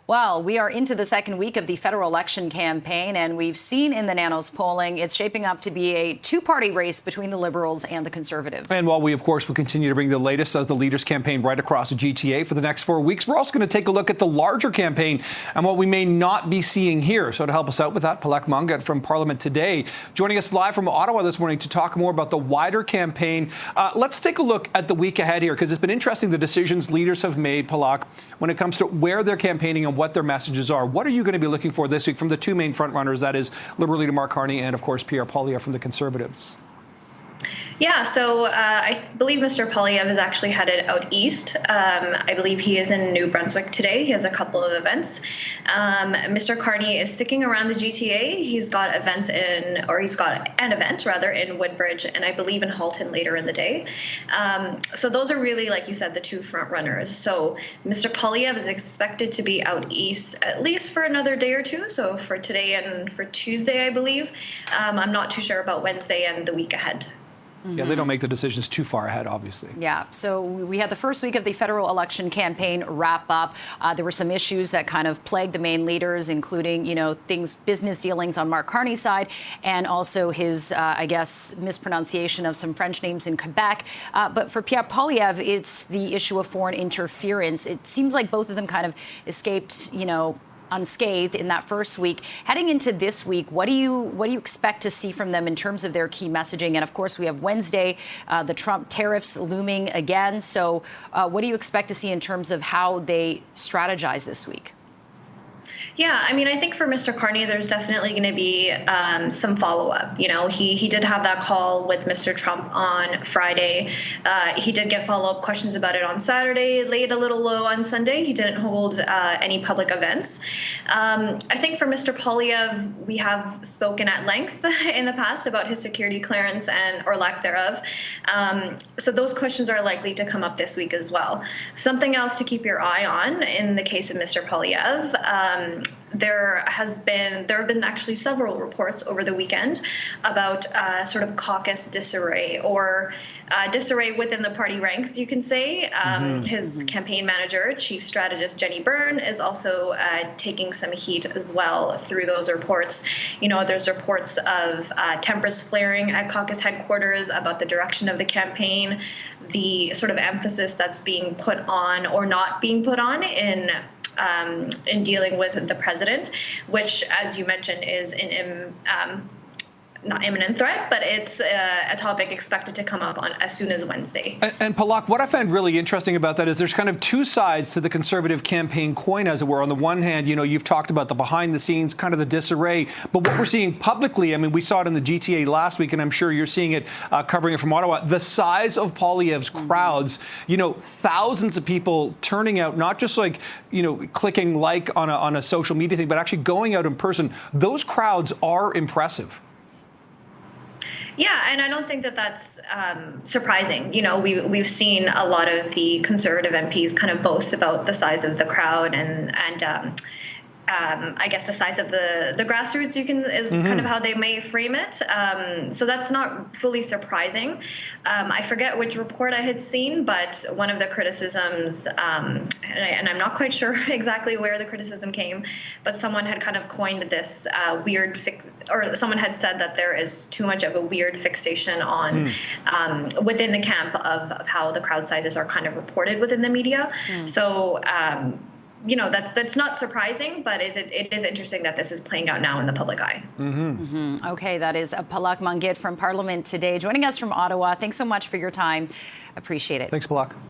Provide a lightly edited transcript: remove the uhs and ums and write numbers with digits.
Well, we are into the second week of the federal election campaign, and we've seen in the Nanos polling it's shaping up to be a two-party race between the Liberals and the Conservatives. And while we, of course, will continue to bring the latest as the leaders campaign right across the GTA for the next 4 weeks, we're also going to take a look at the larger campaign and what we may not be seeing here. So to help us out with that, Palak Mangat from Parliament Today, joining us live from Ottawa this morning to talk more about the wider campaign. Let's take a look at the week ahead here, because it's been interesting the decisions leaders have made, Palak, when it comes to where they're campaigning and what their messages are. What are you going to be looking for this week from the two main frontrunners, that is Liberal leader Mark Carney and, of course, Pierre Poilievre from the Conservatives? Yeah, so I believe Mr. Poilievre is actually headed out east. I believe he is in New Brunswick today. He has a couple of events. Mr. Carney is sticking around the GTA. He's got events he's got an event rather in Woodbridge and I believe in Halton later in the day. So those are really, like you said, the two front runners. So Mr. Poilievre is expected to be out east at least for another day or two. So for today and for Tuesday, I believe. I'm not too sure about Wednesday and the week ahead. Yeah, they don't make the decisions too far ahead, obviously. Yeah, so we had the first week of the federal election campaign wrap up. There were some issues that kind of plagued the main leaders, including, business dealings on Mark Carney's side and also his, mispronunciation of some French names in Quebec. But for Pierre Poilievre, it's the issue of foreign interference. It seems like both of them kind of escaped, unscathed in that first week. Heading into this week, what do you expect to see from them in terms of their key messaging? And of course, we have Wednesday, the Trump tariffs looming again. So what do you expect to see in terms of how they strategize this week? Yeah, I think for Mr. Carney, there's definitely going to be some follow-up. He did have that call with Mr. Trump on Friday. He did get follow-up questions about it on Saturday, laid a little low on Sunday. He didn't hold any public events. I think for Mr. Poilievre, we have spoken at length in the past about his security clearance or lack thereof. So those questions are likely to come up this week as well. Something else to keep your eye on in the case of Mr. Poilievre. There have been actually several reports over the weekend about sort of caucus disarray or disarray within the party ranks, you can say. His campaign manager, chief strategist Jenny Byrne, is also taking some heat as well through those reports. There's reports of tempers flaring at caucus headquarters about the direction of the campaign, the sort of emphasis that's being put on or not being put on in dealing with the president, which, as you mentioned, is not imminent threat, but it's a topic expected to come up on as soon as Wednesday. And Palak, what I find really interesting about that is there's kind of two sides to the Conservative campaign coin, as it were. On the one hand, you've talked about the behind the scenes, kind of the disarray, but what we're seeing publicly, we saw it in the GTA last week, and I'm sure you're seeing it covering it from Ottawa, the size of Poilievre's crowds, thousands of people turning out, not just clicking like on a social media thing, but actually going out in person. Those crowds are impressive. Yeah, and I don't think that that's surprising. We've seen a lot of the Conservative MPs kind of boast about the size of the crowd and I guess the size of the grassroots is kind of how they may frame it. So that's not fully surprising. I forget which report I had seen, but one of the criticisms, and I'm not quite sure exactly where the criticism came, but someone had kind of coined this someone had said that there is too much of a weird fixation on within the camp of how the crowd sizes are kind of reported within the media. So that's not surprising, but it is interesting that this is playing out now in the public eye. Okay, that is Palak Mangat from Parliament Today, joining us from Ottawa. Thanks so much for your time. Appreciate it. Thanks, Palak.